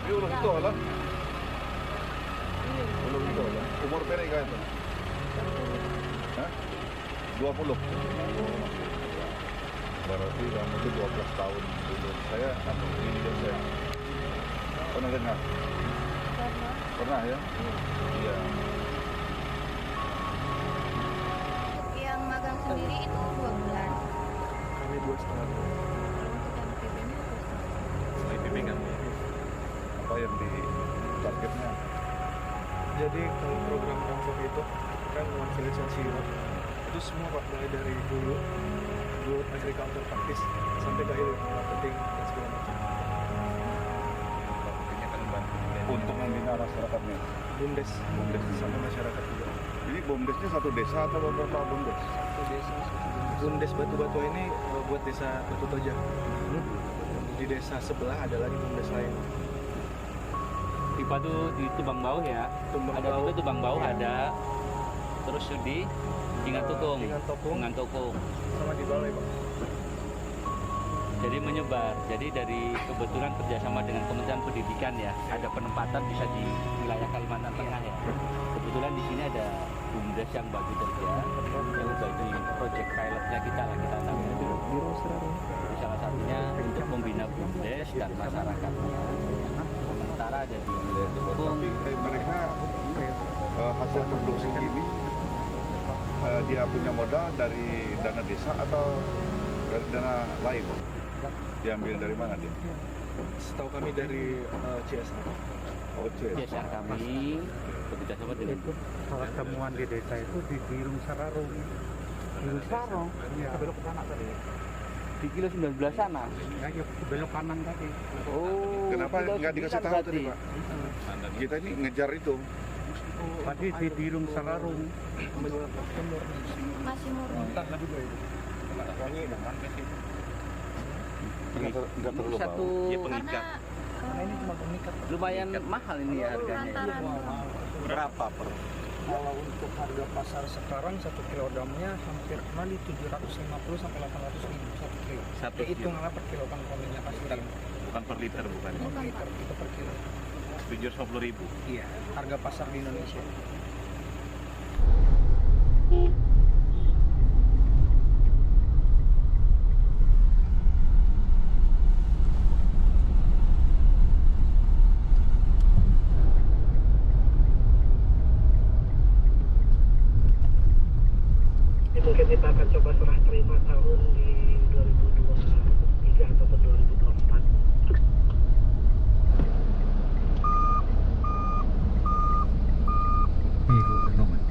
Tapi ulun itu lah. Ulun itu lah. Umur mereka itu. Hah? 20. Berarti kamu itu 12 tahun dulu. Saya atau ini saya pernah dengar? Pernah ya? Iya. Yang magang sendiri itu 2 bulan. Kami 2,5 bulan. Kalau untuk yang PB-nya 2,5. Selain bimbingan. Apa yang di targetnya? Jadi kalau program Ramsok itu kan memfasilitasi itu semua Pak, mulai dari dulu agriculture praktis sampai ke hilir marketing dan segala macam. Marketingnya kan bantu Untuk membina masyarakatnya. Bumdes sama masyarakat juga. Jadi BUMDesnya satu desa atau beberapa BUMDes? Satu desa. Bumdes Batu-Batu ini buat desa Batu Toja. Di desa sebelah ada lagi bumdes lain. Tipa tuh di Tubang Bau ya. Tumbang Ada Bau. juga Tubang Bau Iya. ada. Terus di Ingatokung. Ingatokung. Ingatokung. Sama di Balai Pak. Jadi menyebar. Jadi dari kebetulan kerjasama dengan Kementerian Pendidikan ya, ada penempatan bisa di wilayah Kalimantan Tengah ya. Kebetulan di sini ada bumdes yang bagi kerja, yang bagi project pilotnya kita lah kita namanya. Jadi salah satunya untuk membina bumdes dan masyarakatnya. Sementara ada di Ingatokung. Tapi mereka hasil produksi ini dia punya modal dari dana desa atau dari dana lain? Diambil dari mana dia? Setahu kami dari CSR. Oh, CSR kami bekerjasama dengan Kalau temuan di desa itu di Birung Sararung. Birung Sararung? Iya. Belok ke sana tadi. di kilo 19 sana. Ya, ya belok kanan tadi. Oh, Kenapa kilo nggak dikasih 9 tahu tadi, berarti. Pak? Kita ini ngejar itu. Tadi di Birung Sararung. Masih murni. Nggak terlalu Satu Iya, Karena pengikat. lumayan mahal ini ya harganya. lantaran Berapa per? Kalau untuk harga pasar sekarang 1 kilogramnya hampir kena di 750 sampai 800 ribu 1 kilo. Satu Itu kilo. malah per kilogram kalau minyak asli. Bukan per liter, bukan. Per liter itu per kilo. 750.000. Iya, harga pasar di Indonesia. Mungkin kita akan coba serah terima tahun di 2023 ataupun 2024. Biru Renungan.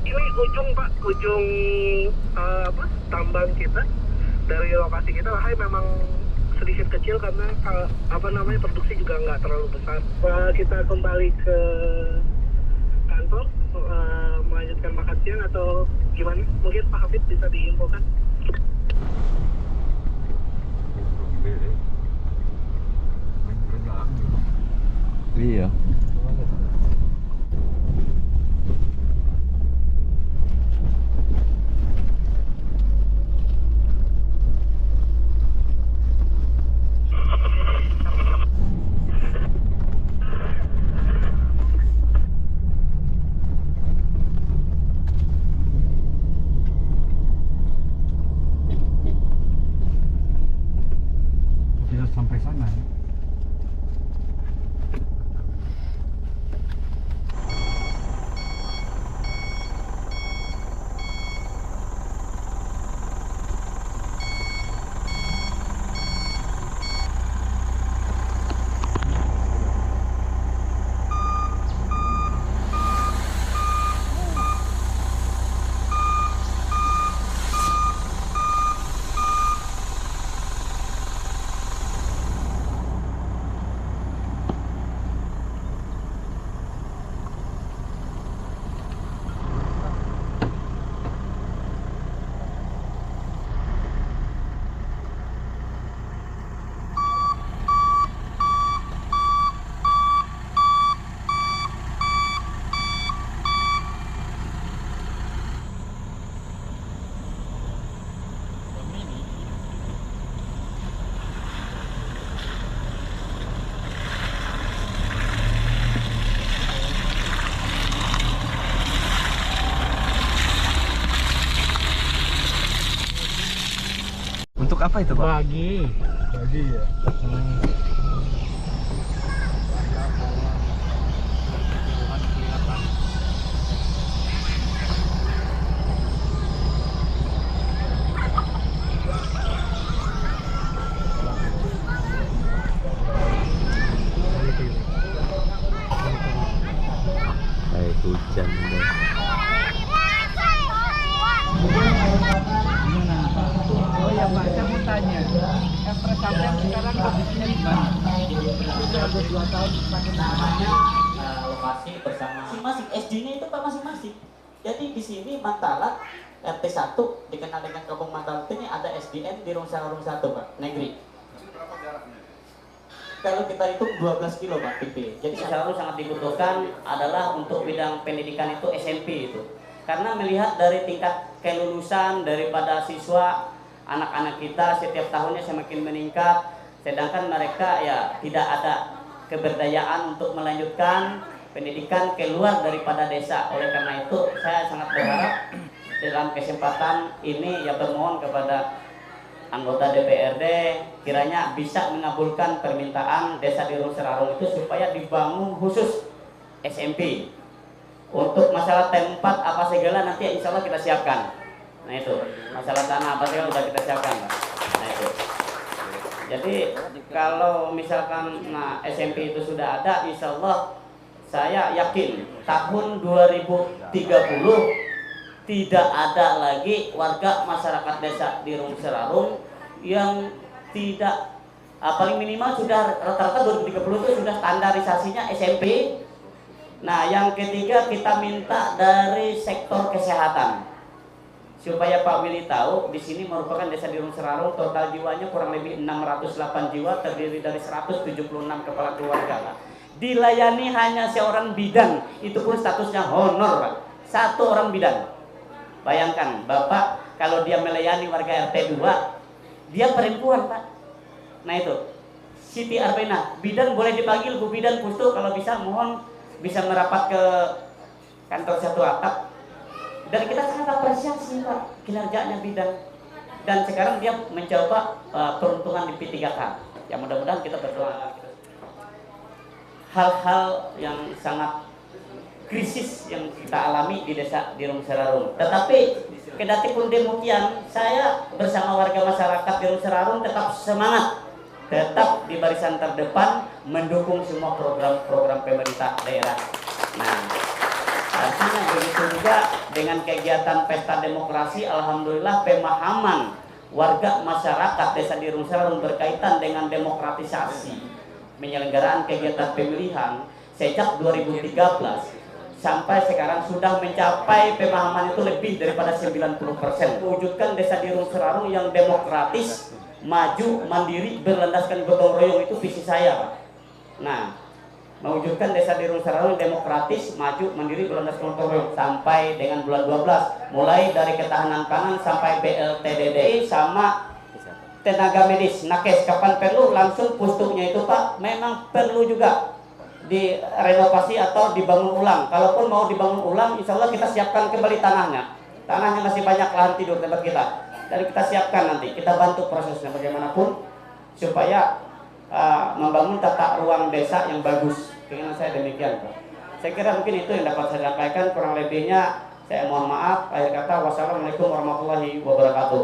Ini ujung Pak, ujung tambang kita dari lokasi kita lah memang sedikit kecil karena produksi juga nggak terlalu besar. Kita kembali ke kantor melanjutkan makan siang atau gimana? Mungkin Pak Hafid bisa diinfokan. Iya. Bisa sampai sana. Untuk apa itu, Pak? Bagi ya. Kayak hujan deh. Oh ya Pak, saya mau tanya, Everest sampai sekarang kondisinya gimana? Sudah 2 tahun pakai namanya lokasi bersama masing-masing SD-nya itu Pak masing-masing. Jadi di sini Mantalat RT 1 dikenal dengan Kampung Mantalat ini ada SDN di Rung Sararung 1 Pak, negeri. Kalau kita hitung 12 kilo Pak PP. Jadi selalu sangat dibutuhkan adalah untuk bidang pendidikan itu SMP itu. Karena melihat dari tingkat kelulusan daripada siswa anak-anak kita setiap tahunnya semakin meningkat, sedangkan mereka ya tidak ada keberdayaan untuk melanjutkan pendidikan keluar daripada desa. Oleh karena itu saya sangat berharap dalam kesempatan ini ya bermohon kepada anggota DPRD kiranya bisa mengabulkan permintaan desa di Rung Serarung itu supaya dibangun khusus SMP. Untuk masalah tempat apa segala nanti insya Allah kita siapkan. Nah itu masalah tanah apa segala sudah kita siapkan Pak. Nah itu. Jadi kalau misalkan SMP itu sudah ada, insya Allah saya yakin tahun 2030 tidak ada lagi warga masyarakat desa di Rung Serarung yang tidak paling minimal sudah rata-rata 2030 itu sudah standarisasinya SMP. Nah yang ketiga kita minta dari sektor kesehatan supaya Pak Willy tahu di sini merupakan desa di Rung Serarung total jiwanya kurang lebih 608 jiwa terdiri dari 176 kepala keluarga. Dilayani hanya seorang bidan, itu pun statusnya honor Pak. 1 orang bidan. Bayangkan Bapak kalau dia melayani warga RT 2, dia perempuan Pak. Nah itu Siti Arbena, bidan boleh dipanggil Bu Bidan Pustu kalau bisa mohon bisa merapat ke kantor satu atap. Dan kita sangat apresiasi Pak kinerjanya bidan. Dan sekarang dia mencoba peruntungan di P3K. Ya mudah-mudahan kita berdoa. Hal-hal yang sangat krisis yang kita alami di desa di Rung Serarung. Tetapi kendati pun demikian, saya bersama warga masyarakat di Rung Serarung tetap semangat, tetap di barisan terdepan mendukung semua program-program pemerintah daerah. Nah, artinya begitu juga dengan kegiatan pesta demokrasi, alhamdulillah pemahaman warga masyarakat desa di Rung Serarung berkaitan dengan demokratisasi penyelenggaraan kegiatan pemilihan sejak 2013 sampai sekarang sudah mencapai pemahaman itu lebih daripada 90%. Mewujudkan desa di Rung Serarung yang demokratis, maju, mandiri, berlandaskan gotong royong itu visi saya Pak. Nah, mewujudkan desa di Rung Serarung demokratis, maju, mandiri, berlandaskan gotong royong sampai dengan bulan 12, mulai dari ketahanan pangan sampai BLTDD sama tenaga medis, nakes kapan perlu langsung pustuknya itu Pak memang perlu juga direnovasi atau dibangun ulang. Kalaupun mau dibangun ulang, insya Allah kita siapkan kembali tanahnya. Tanahnya masih banyak lahan tidur tempat kita. Dan kita siapkan nanti, kita bantu prosesnya bagaimanapun supaya membangun tata ruang desa yang bagus. Keinginan saya demikian Pak. Saya kira mungkin itu yang dapat saya sampaikan. Kurang lebihnya saya mohon maaf. Akhir kata wassalamualaikum warahmatullahi wabarakatuh.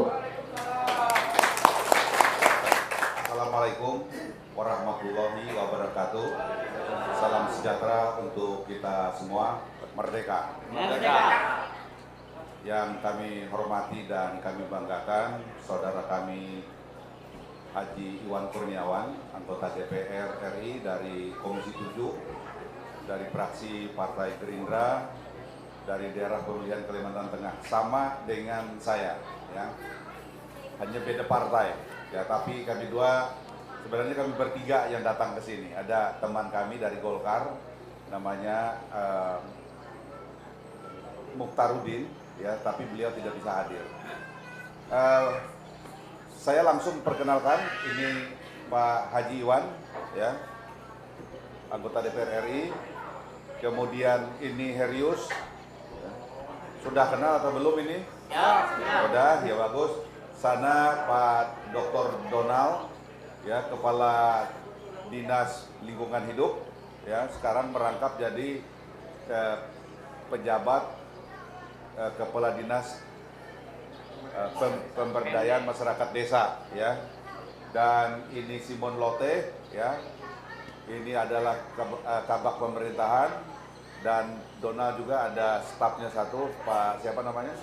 Assalamualaikum warahmatullahi wabarakatuh. Salam sejahtera untuk kita semua. Merdeka. Merdeka. Yang kami hormati dan kami banggakan saudara kami Haji Iwan Kurniawan, anggota DPR RI dari Komisi 7 dari fraksi Partai Gerindra dari daerah pemilihan Kalimantan Tengah, sama dengan saya ya. Hanya beda partai ya, tapi kami dua sebenarnya kami bertiga yang datang ke sini. Ada teman kami dari Golkar namanya Mukhtarudin ya, tapi beliau tidak bisa hadir. Saya langsung perkenalkan, ini Pak Haji Iwan ya, anggota DPR RI. Kemudian ini Herius. Sudah kenal atau belum ini? Ya, Sudah, ya bagus. Sana Pak Dr. Donald, ya, Kepala Dinas Lingkungan Hidup, ya, sekarang merangkap jadi pejabat Kepala Dinas Pemberdayaan Masyarakat Desa, ya. Dan ini Simon Lotte, ya. Ini adalah kabak pemerintahan, dan Donald juga ada stafnya satu, Pak siapa namanya?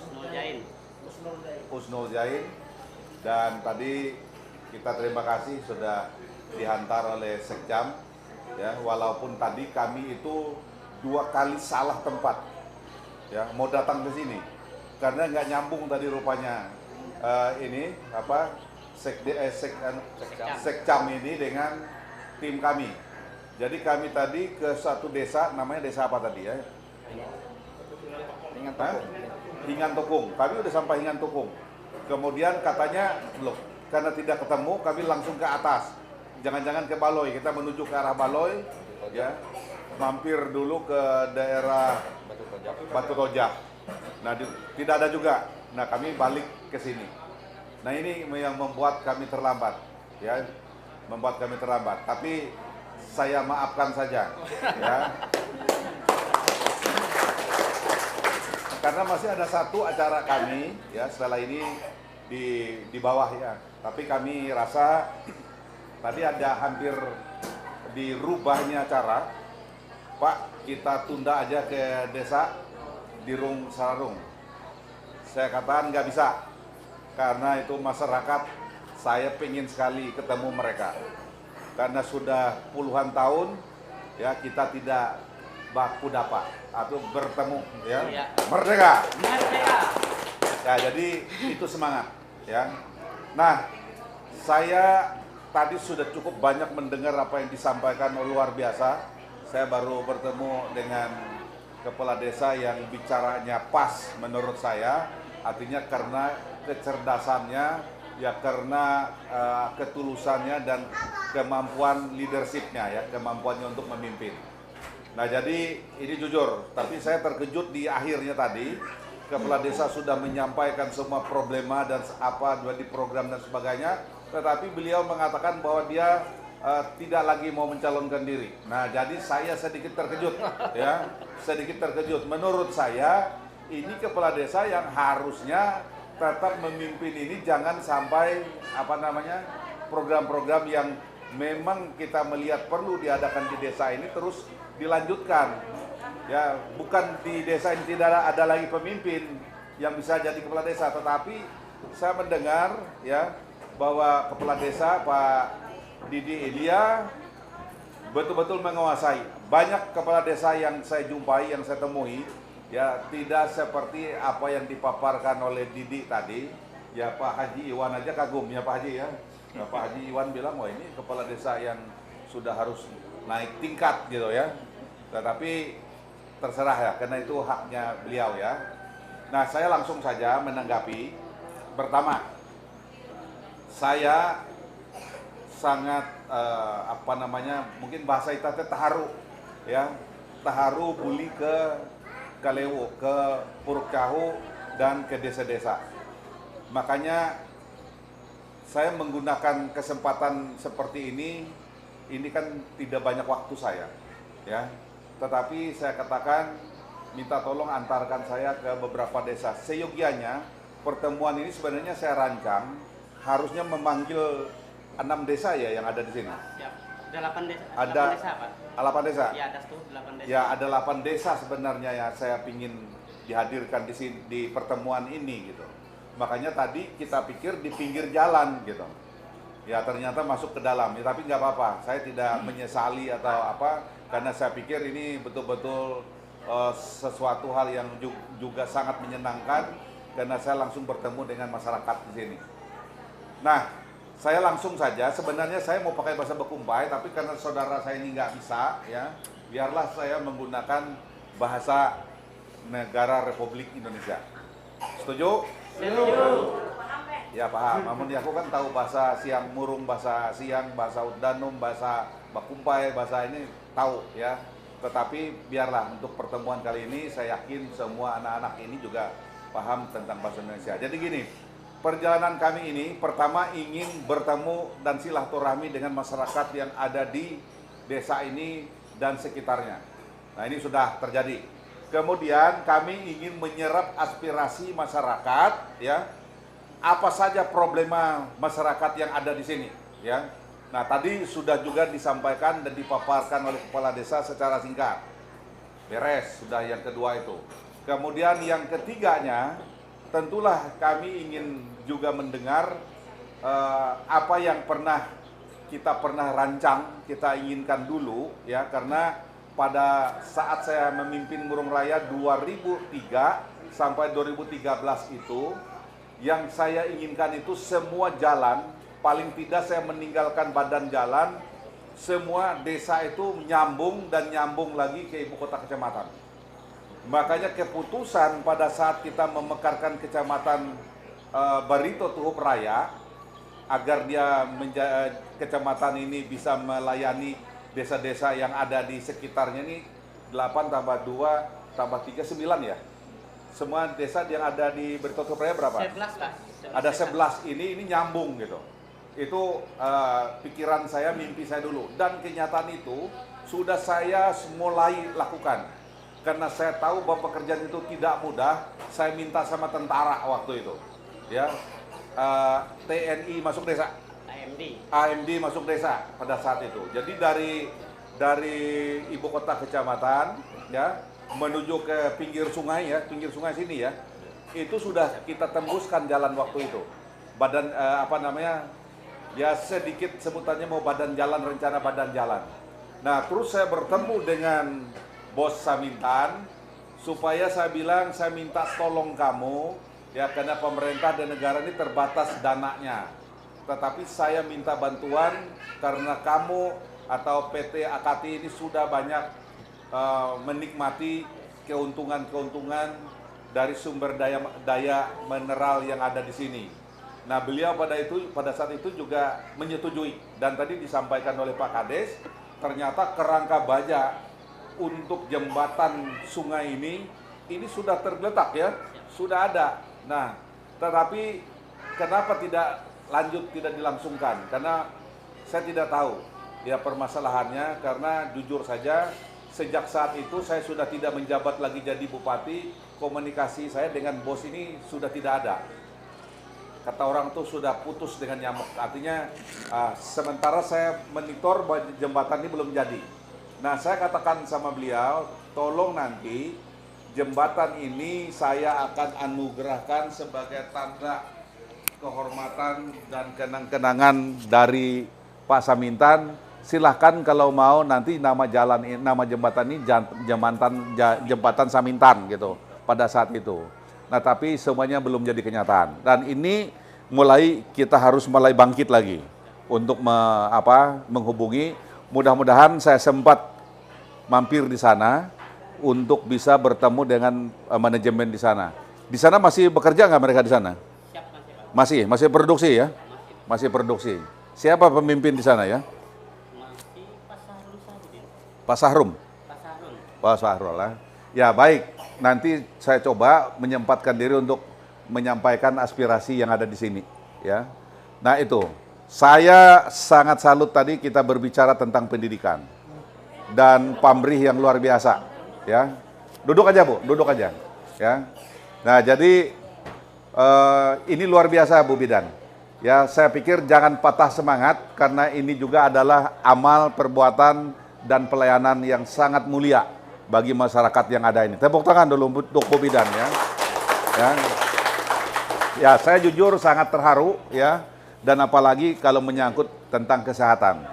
Usnul Zain. Dan tadi kita terima kasih sudah dihantar oleh Sekjam, ya, walaupun tadi kami itu 2 kali salah tempat, ya, mau datang ke sini karena nggak nyambung tadi rupanya ini apa Sekjam ini dengan tim kami. Jadi kami tadi ke satu desa, namanya desa apa tadi ya? Hingan Tukung. Kami udah sampai Hingan Tukung. Kemudian katanya, loh, karena tidak ketemu, kami langsung ke atas. Jangan-jangan ke Baloy. Kita menuju ke arah Baloy, ya. Mampir dulu ke daerah Batu Tojah. Nah, tidak ada juga. Nah, kami balik ke sini. Nah, ini yang membuat kami terlambat, ya. Membuat kami terlambat. Tapi saya maafkan saja, ya. Karena masih ada satu acara kami, ya, setelah ini di bawah, ya. Tapi kami rasa tadi ada hampir dirubahnya acara. Pak, kita tunda aja ke desa di Rung Sararung. Saya katakan nggak bisa, karena itu masyarakat, saya pengen sekali ketemu mereka. Karena sudah puluhan tahun, ya, kita tidak baku dapat atau bertemu, ya, merdeka. Ya, jadi itu semangat, ya. Nah, saya tadi sudah cukup banyak mendengar apa yang disampaikan, luar biasa. Saya baru bertemu dengan kepala desa yang bicaranya pas menurut saya, artinya karena kecerdasannya, ya, karena ketulusannya dan kemampuan leadershipnya, ya, kemampuannya untuk memimpin. Nah, jadi ini jujur, tapi saya terkejut di akhirnya tadi, kepala desa sudah menyampaikan semua problema dan apa di program dan sebagainya, tetapi beliau mengatakan bahwa dia tidak lagi mau mencalonkan diri. Nah, jadi saya sedikit terkejut, ya, sedikit terkejut. Menurut saya ini kepala desa yang harusnya tetap memimpin ini, jangan sampai apa namanya program-program yang memang kita melihat perlu diadakan di desa ini terus dilanjutkan, ya. Bukan di desa ini tidak ada lagi pemimpin yang bisa jadi kepala desa, tetapi saya mendengar, ya, bahwa kepala desa Pak Didi Elia betul-betul menguasai. Banyak kepala desa yang saya jumpai, yang saya temui, ya, tidak seperti apa yang dipaparkan oleh Didi tadi. Ya, Pak Haji Iwan aja kagum, ya Pak Haji, ya. Nah, Pak Haji Iwan bilang, wah, ini kepala desa yang sudah harus naik tingkat gitu, ya. Tetapi terserah, ya, karena itu haknya beliau, ya. Nah, saya langsung saja menanggapi. Pertama, saya sangat apa namanya, mungkin bahasa kita taharu, ya, taharu buli ke Kalewo, ke Puruk Cahu, dan ke desa-desa. Makanya saya menggunakan kesempatan seperti ini kan tidak banyak waktu saya, ya. Tetapi saya katakan, minta tolong antarkan saya ke beberapa desa. Seyogianya pertemuan ini sebenarnya saya rancang harusnya memanggil 6 desa, ya, yang ada di sini. Ada 8 desa. Ada 8 desa, Pak. 8 desa. Ya, ada 8 desa. Ya, ada 8 desa sebenarnya ya saya ingin dihadirkan di sini, di pertemuan ini, gitu. Makanya tadi kita pikir di pinggir jalan, gitu. Ya, ternyata masuk ke dalam. Ya, tapi nggak apa-apa. Saya tidak menyesali atau apa, karena saya pikir ini betul-betul sesuatu hal yang juga sangat menyenangkan, karena saya langsung bertemu dengan masyarakat di sini. Nah, saya langsung saja, sebenarnya saya mau pakai bahasa Bekumpai, tapi karena saudara saya ini nggak bisa, ya, biarlah saya menggunakan bahasa negara Republik Indonesia. Setuju? Setuju. Ya, paham. Namun aku kan tahu bahasa Siang Murung, bahasa Siang, bahasa Udanum, bahasa Bekumpai, bahasa ini tahu, ya. Tetapi biarlah untuk pertemuan kali ini, saya yakin semua anak-anak ini juga paham tentang bahasa Indonesia. Jadi gini, perjalanan kami ini pertama ingin bertemu dan silaturahmi dengan masyarakat yang ada di desa ini dan sekitarnya. Nah, ini sudah terjadi. Kemudian kami ingin menyerap aspirasi masyarakat, ya. Apa saja problema masyarakat yang ada di sini, ya. Nah, tadi sudah juga disampaikan dan dipaparkan oleh kepala desa secara singkat. Beres, sudah yang kedua itu. Kemudian yang ketiganya, tentulah kami ingin juga mendengar apa yang kita pernah rancang, kita inginkan dulu, ya, karena pada saat saya memimpin Murung Raya 2003 sampai 2013 itu, yang saya inginkan itu semua jalan, paling tidak saya meninggalkan badan jalan, semua desa itu nyambung dan nyambung lagi ke ibu kota kecamatan. Makanya keputusan pada saat kita memekarkan kecamatan Barito Tuhuk Raya, agar dia kecamatan ini bisa melayani desa-desa yang ada di sekitarnya ini 8 tambah 2 tambah 3, 9 ya. Semua desa yang ada di Barito Tuhuk Raya berapa? 11 lah. Ada 11, ini nyambung gitu. Itu pikiran saya, mimpi saya dulu. Dan kenyataan itu sudah saya mulai lakukan. Karena saya tahu bahwa pekerjaan itu tidak mudah, saya minta sama tentara waktu itu, ya, TNI masuk desa, AMD masuk desa pada saat itu. Jadi dari ibu kota kecamatan, ya, menuju ke pinggir sungai sini ya, itu sudah kita tembuskan jalan waktu itu. Badan ya sedikit sebutannya mau badan jalan, rencana badan jalan. Nah, terus saya bertemu dengan Bos Samintan, supaya saya bilang, saya minta tolong kamu, ya, karena pemerintah dan negara ini terbatas dananya. Tetapi saya minta bantuan karena kamu atau PT AKT ini sudah banyak menikmati keuntungan-keuntungan dari sumber daya mineral yang ada di sini. Nah, beliau pada saat itu juga menyetujui, dan tadi disampaikan oleh Pak Kades, ternyata kerangka baja untuk jembatan sungai ini sudah tergeletak, ya, sudah ada. Nah, tetapi kenapa tidak dilangsungkan? Karena saya tidak tahu ya permasalahannya, karena jujur saja sejak saat itu saya sudah tidak menjabat lagi jadi bupati, komunikasi saya dengan bos ini sudah tidak ada. Kata orang tuh sudah putus dengan nyamuk. Artinya sementara saya monitor bahwa jembatan ini belum jadi. Nah, saya katakan sama beliau, tolong nanti jembatan ini saya akan anugerahkan sebagai tanda kehormatan dan kenang-kenangan dari Pak Samintan. Silahkan kalau mau nanti nama jembatan ini jembatan Samintan gitu pada saat itu. Nah, tapi semuanya belum jadi kenyataan. Dan ini kita harus mulai bangkit lagi untuk menghubungi. Mudah-mudahan saya sempat mampir di sana untuk bisa bertemu dengan manajemen di sana. Di sana masih bekerja nggak mereka di sana? Masih produksi ya? Masih produksi. Siapa pemimpin di sana ya? Pak Sahrum. Pak Sahrul lah. Ya, baik. Nanti saya coba menyempatkan diri untuk menyampaikan aspirasi yang ada di sini, ya. Nah, itu. Saya sangat salut tadi kita berbicara tentang pendidikan dan pamrih yang luar biasa, ya. Duduk aja, Bu, duduk aja, ya. Nah, jadi ini luar biasa, Bu Bidan. Ya, saya pikir jangan patah semangat karena ini juga adalah amal, perbuatan dan pelayanan yang sangat mulia bagi masyarakat yang ada ini. Tepuk tangan dulu untuk Bu Bidan, ya. Ya, saya jujur sangat terharu, ya. Dan apalagi kalau menyangkut tentang kesehatan.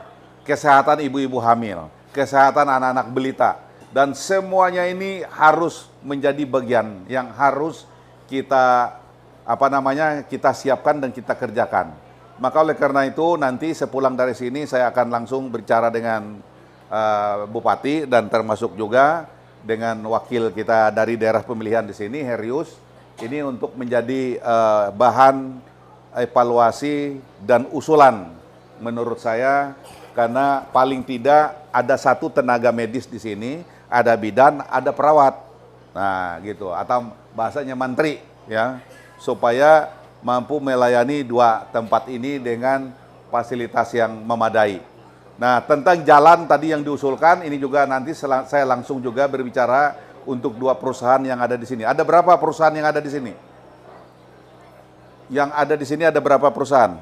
Kesehatan ibu-ibu hamil, kesehatan anak-anak balita, dan semuanya ini harus menjadi bagian yang harus kita kita siapkan dan kita kerjakan. Maka oleh karena itu nanti sepulang dari sini saya akan langsung berbicara dengan Bupati dan termasuk juga dengan wakil kita dari daerah pemilihan di sini, Herius, ini untuk menjadi bahan evaluasi dan usulan menurut saya, karena paling tidak ada satu tenaga medis di sini, ada bidan, ada perawat. Nah, gitu, atau bahasanya mantri, ya, supaya mampu melayani dua tempat ini dengan fasilitas yang memadai. Nah, tentang jalan tadi yang diusulkan, ini juga nanti saya langsung juga berbicara untuk dua perusahaan yang ada di sini. Ada berapa perusahaan yang ada di sini? Yang ada di sini ada berapa perusahaan?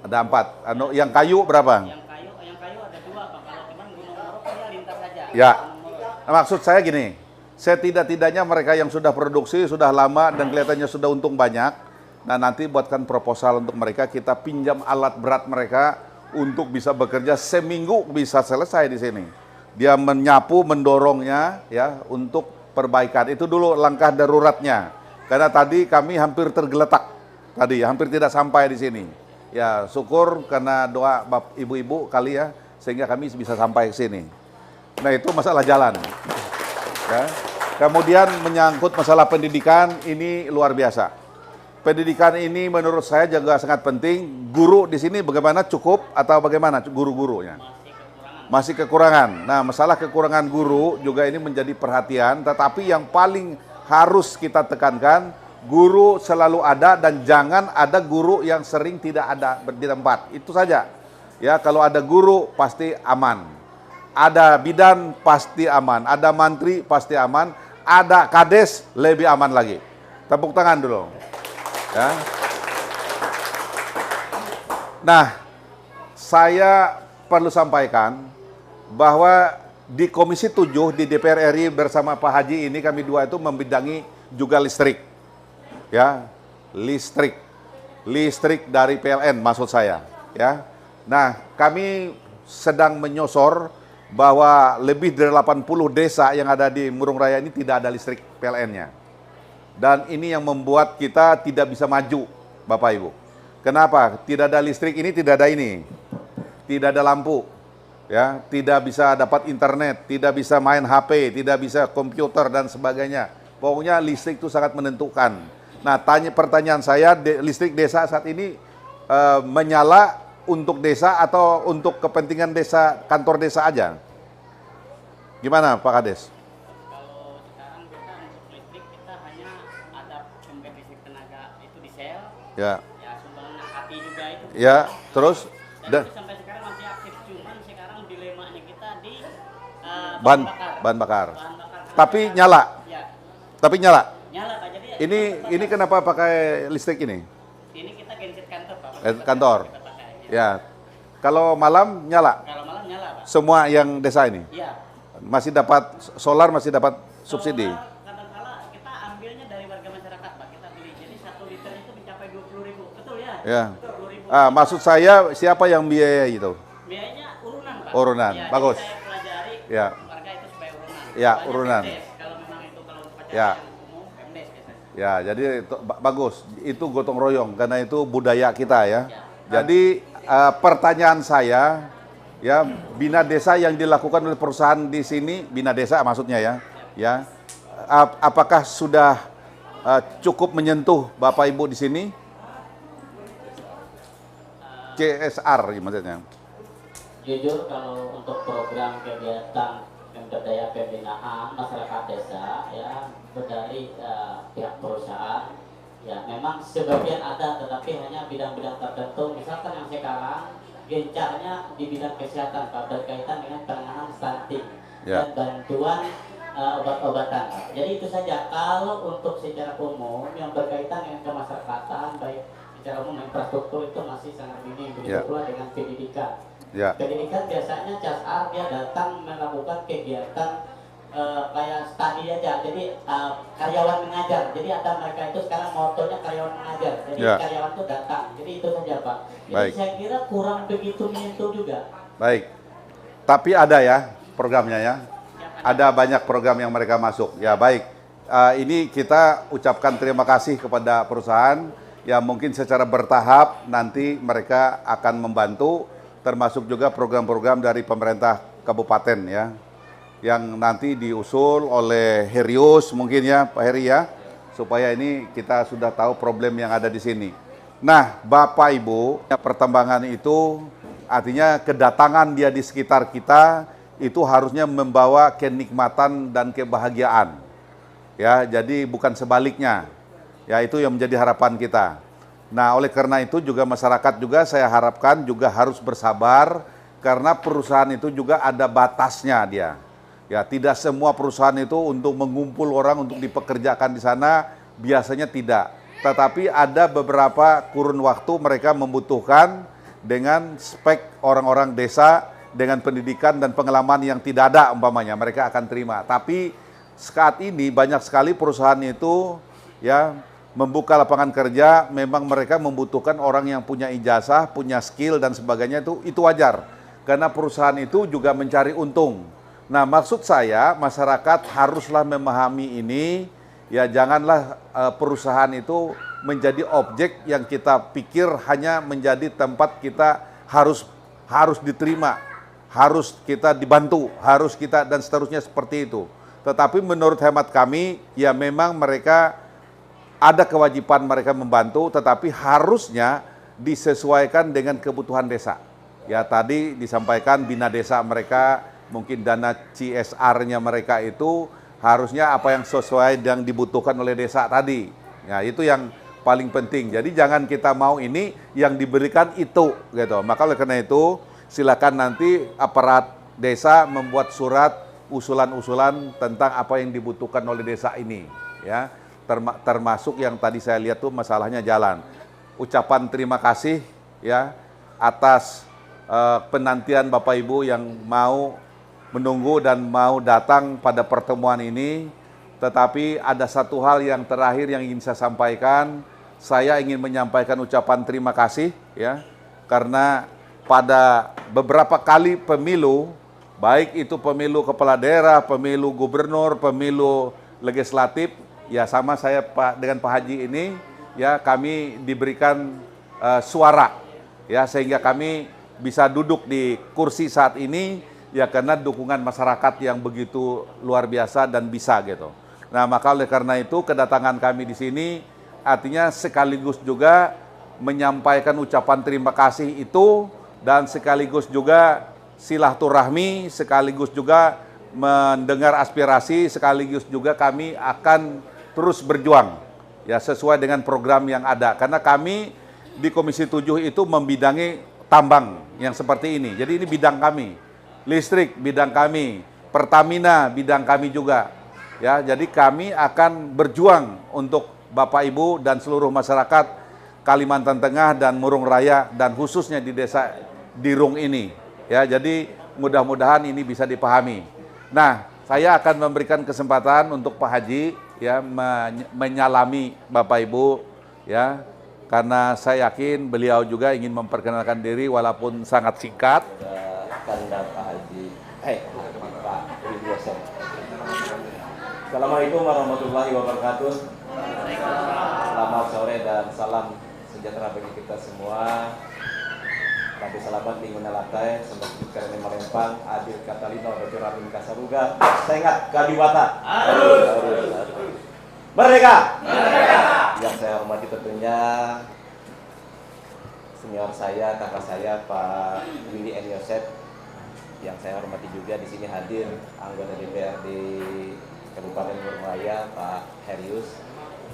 Ada 4. Yang kayu berapa? Yang kayu ada 2, Pak. Kalau cuman Gunung Moro dia lintas saja. Ya. Maksud saya gini, setidak-tidaknya mereka yang sudah produksi sudah lama dan kelihatannya sudah untung banyak. Nah, nanti buatkan proposal untuk mereka, kita pinjam alat berat mereka untuk bisa bekerja seminggu bisa selesai di sini. Dia menyapu, mendorongnya ya untuk perbaikan. Itu dulu langkah daruratnya. Karena tadi kami hampir tergeletak. Tadi hampir tidak sampai di sini. Ya, syukur karena doa ibu-ibu kali ya, sehingga kami bisa sampai ke sini. Nah, itu masalah jalan. Ya. Kemudian menyangkut masalah pendidikan, ini luar biasa. Pendidikan ini menurut saya juga sangat penting. Guru di sini bagaimana, cukup atau bagaimana guru-gurunya? Masih kekurangan. Nah, masalah kekurangan guru juga ini menjadi perhatian, tetapi yang paling harus kita tekankan, guru selalu ada dan jangan ada guru yang sering tidak ada di tempat. Itu saja. Ya, kalau ada guru pasti aman. Ada bidan pasti aman, ada mantri pasti aman, ada kades lebih aman lagi. Tepuk tangan dulu. Ya. Nah, saya perlu sampaikan bahwa di Komisi 7 di DPR RI bersama Pak Haji ini kami dua itu membidangi juga listrik. Ya, listrik dari PLN maksud saya, ya. Nah, kami sedang menyosor bahwa lebih dari 80 desa yang ada di Murung Raya ini tidak ada listrik PLN-nya. Dan ini yang membuat kita tidak bisa maju, Bapak Ibu. Kenapa? Tidak ada listrik ini, tidak ada ini. Tidak ada lampu. Ya, tidak bisa dapat internet, tidak bisa main HP, tidak bisa komputer dan sebagainya. Pokoknya listrik itu sangat menentukan. Nah, pertanyaan saya, listrik desa saat ini menyala untuk desa atau untuk kepentingan desa, kantor desa aja? Gimana Pak Kades? Kalau sekarang kita untuk listrik kita hanya ada pembangkit listrik tenaga itu di sel. Ya. Ya, sumbangan api juga itu. Ya, terus? Dan itu sampai sekarang masih aktif, cuman sekarang dilemanya kita di bahan bakar. Bahan bakar. Tapi nyala. Ya. Tapi nyala. Nyala Pak. Jadi Ini kenapa pakai listrik ini? ini kita genset kantor Pak. Kantor. Kita pakai, ya. Ya. Kalau malam nyala. Kalau malam nyala Pak. Semua yang desa ini. Iya. Masih dapat solar, masih dapat subsidi. Kadang-kala kita ambilnya dari warga masyarakat Pak. Kita beli. Jadi 1 liter itu mencapai 20.000. Betul ya? Ya. 20.000. Maksud saya siapa yang biaya itu? Biayanya urunan Pak. Urunan. Ya, Bagus. Saya pelajari Ya. warga itu supaya urunan. Ya, Soalnya urunan. PMDes. Kalau memang itu kalau upacara Ya. yang umum PMDes biasanya. Ya, jadi bagus. Itu gotong royong karena itu budaya kita ya. Ya. Jadi pertanyaan saya, ya, bina desa yang dilakukan oleh perusahaan di sini, bina desa maksudnya ya, apakah sudah cukup menyentuh Bapak Ibu di sini? CSR maksudnya. Jujur kalau untuk program kegiatan pemberdayaan pembinaan masyarakat desa ya dari pihak perusahaan ya memang sebagian ada tetapi hanya bidang-bidang tertentu, misalkan yang sekarang gencarnya di bidang kesehatan Pak, berkaitan dengan penanganan stunting Ya. dan bantuan obat-obatan Pak. Jadi itu saja. Kalau untuk secara umum yang berkaitan dengan kemasyarakatan baik secara umum infrastruktur itu masih sangat minim. Begitu Ya. pula dengan pendidikan. Ya. Pendidikan biasanya CSR dia datang melakukan kegiatan kayak studi aja, jadi karyawan mengajar. Jadi ada mereka itu sekarang motonya karyawan mengajar. Jadi Ya. karyawan itu datang. Jadi itu saja Pak. Jadi Baik. saya kira kurang begitu menyentuh juga. Baik. Tapi ada ya programnya ya. Ada banyak program yang mereka masuk. Ya baik. Ini kita ucapkan terima kasih kepada perusahaan yang mungkin secara bertahap nanti mereka akan membantu, termasuk juga program-program dari pemerintah kabupaten ya, yang nanti diusul oleh Herius mungkin ya Pak Heri ya, supaya ini kita sudah tahu problem yang ada di sini. Nah Bapak Ibu, pertambangan itu artinya kedatangan dia di sekitar kita itu harusnya membawa kenikmatan dan kebahagiaan. Ya, jadi bukan sebaliknya. Ya, itu yang menjadi harapan kita. Nah, oleh karena itu juga masyarakat juga saya harapkan juga harus bersabar karena perusahaan itu juga ada batasnya dia. Ya, tidak semua perusahaan itu untuk mengumpul orang untuk dipekerjakan di sana, biasanya tidak. Tetapi ada beberapa kurun waktu mereka membutuhkan dengan spek orang-orang desa dengan pendidikan dan pengalaman yang tidak ada umpamanya, mereka akan terima. Tapi saat ini banyak sekali perusahaan itu ya membuka lapangan kerja, memang mereka membutuhkan orang yang punya ijazah, punya skill dan sebagainya, itu wajar. Karena perusahaan itu juga mencari untung. Nah, maksud saya masyarakat haruslah memahami ini, ya janganlah perusahaan itu menjadi objek yang kita pikir hanya menjadi tempat kita harus diterima, harus kita dibantu, harus kita dan seterusnya seperti itu. Tetapi menurut hemat kami, ya memang mereka ada kewajiban mereka membantu, tetapi harusnya disesuaikan dengan kebutuhan desa. Ya tadi disampaikan bina desa mereka, mungkin dana CSR-nya mereka itu harusnya apa yang sesuai yang dibutuhkan oleh desa tadi. Ya itu yang paling penting. Jadi jangan kita mau ini yang diberikan itu gitu. Maka oleh karena itu silakan nanti aparat desa membuat surat usulan-usulan tentang apa yang dibutuhkan oleh desa ini, ya. Termasuk yang tadi saya lihat tuh masalahnya jalan. Ucapan terima kasih ya atas penantian Bapak Ibu yang mau menunggu dan mau datang pada pertemuan ini. Tetapi ada satu hal yang terakhir yang ingin saya sampaikan. Saya ingin menyampaikan ucapan terima kasih ya karena pada beberapa kali pemilu, baik itu pemilu kepala daerah, pemilu gubernur, pemilu legislatif, ya sama saya dengan Pak Haji ini, ya kami diberikan suara, ya sehingga kami bisa duduk di kursi saat ini, ya karena dukungan masyarakat yang begitu luar biasa dan bisa gitu. Nah maka oleh karena itu kedatangan kami di sini artinya sekaligus juga menyampaikan ucapan terima kasih itu dan sekaligus juga silaturahmi, sekaligus juga mendengar aspirasi, sekaligus juga kami akan terus berjuang ya sesuai dengan program yang ada. Karena kami di Komisi 7 itu membidangi tambang yang seperti ini. Jadi ini bidang kami. Listrik bidang kami, Pertamina bidang kami juga. Ya, jadi kami akan berjuang untuk Bapak Ibu dan seluruh masyarakat Kalimantan Tengah dan Murung Raya dan khususnya di desa Dirung ini. Ya, jadi mudah-mudahan ini bisa dipahami. Nah, saya akan memberikan kesempatan untuk Pak Haji ya menyalami Bapak Ibu ya karena saya yakin beliau juga ingin memperkenalkan diri walaupun sangat singkat. Kanda Pak Haji. Pak Yosef. Assalamualaikum warahmatullahi wabarakatuh. Selamat sore dan salam sejahtera bagi kita semua. Tapi selamat di Menalatai, selamat di Merempang, Adil Katalino, Dr. Ramin Kasaruga, Sengat Kaliwata. Merdeka! Merdeka! Yang saya hormati tentunya senior saya, kakak saya, Pak Willy N. Yosef. Yang saya hormati juga di sini hadir anggota DPRD Kabupaten Murung Raya, Pak Herius.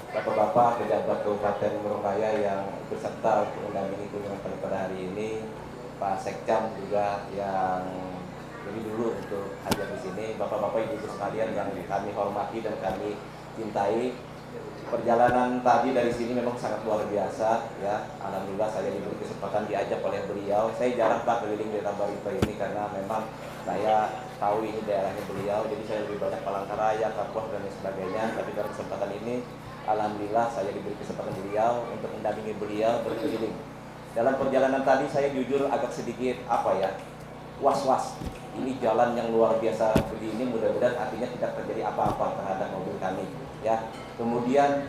Bapak-bapak pejabat Kabupaten Murung Raya yang berserta untuk mendampingi kunjungan pada hari ini, Pak Sekcam juga yang lebih dulu untuk hadir di sini, bapak-bapak ibu sekalian yang kami hormati dan kami cintai. Perjalanan tadi dari sini memang sangat luar biasa ya. Alhamdulillah saya diberi kesempatan diajak oleh beliau. Saya jarang Pak keliling daerah Barito ini karena memang saya tahu ini daerahnya beliau, jadi saya lebih banyak Palangkaraya, Kapuas dan lain sebagainya. Tapi dalam kesempatan ini alhamdulillah saya diberi kesempatan beliau untuk mendampingi beliau berkeliling. Dalam perjalanan tadi saya jujur agak sedikit was-was. Ini jalan yang luar biasa begini, mudah-mudahan artinya tidak terjadi apa-apa terhadap mobil kami ya. Kemudian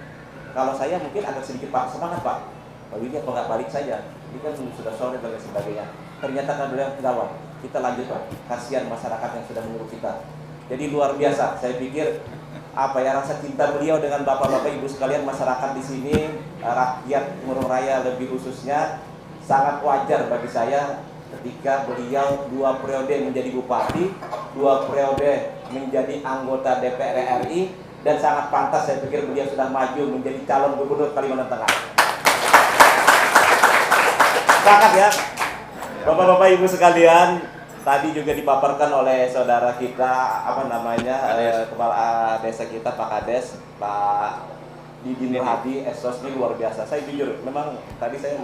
kalau saya mungkin agak sedikit Pak, semangat Pak, mobilnya kok nggak balik saja, ini kan sudah sore dan sebagainya. Ternyata kan beliau gawat, kita lanjut Pak, kasihan masyarakat yang sudah menunggu kita. Jadi luar biasa, saya pikir rasa cinta beliau dengan bapak-bapak ibu sekalian masyarakat di sini, rakyat Murung Raya lebih khususnya, sangat wajar bagi saya ketika beliau 2 periode menjadi bupati, 2 periode menjadi anggota DPR RI, dan sangat pantas saya pikir beliau sudah maju menjadi calon gubernur Kalimantan Tengah. Sepakat ya, Bapak-bapak Ibu sekalian. Tadi juga dipaparkan oleh saudara kita, kepala desa kita, Pak Kades, Pak Didi Nur Hadi, Esos ini luar biasa. Saya jujur, memang tadi saya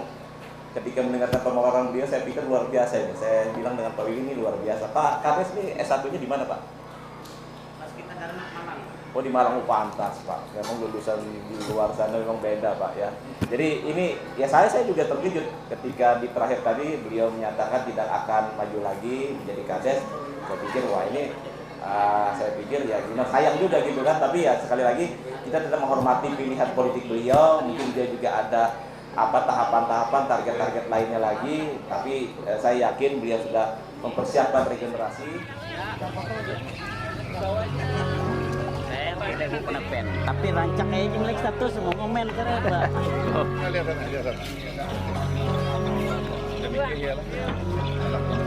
ketika mendengarkan pemaparan beliau, saya pikir luar biasa ini. Saya bilang dengan Pak Willy ini luar biasa. Pak Kades ini S1-nya di mana, Pak? Mas kita karena Malang. Oh, di Malang, pantas, Pak. Memang lulusan di luar sana memang beda, Pak ya. Jadi ini ya saya juga terkejut ketika di terakhir tadi beliau menyatakan tidak akan maju lagi menjadi Kades. Saya pikir wah ini saya pikir ya gimana, sayang juga gitu kan. Tapi ya sekali lagi kita tetap menghormati pilihan politik beliau. Mungkin dia juga ada tahapan-tahapan, target-target lainnya lagi. Tapi saya yakin beliau sudah mempersiapkan regenerasi. Saya tidak pernah pen, tapi rancak kayak jelek satu semua komen karena apa? Lihat sana. Demikian ya lah.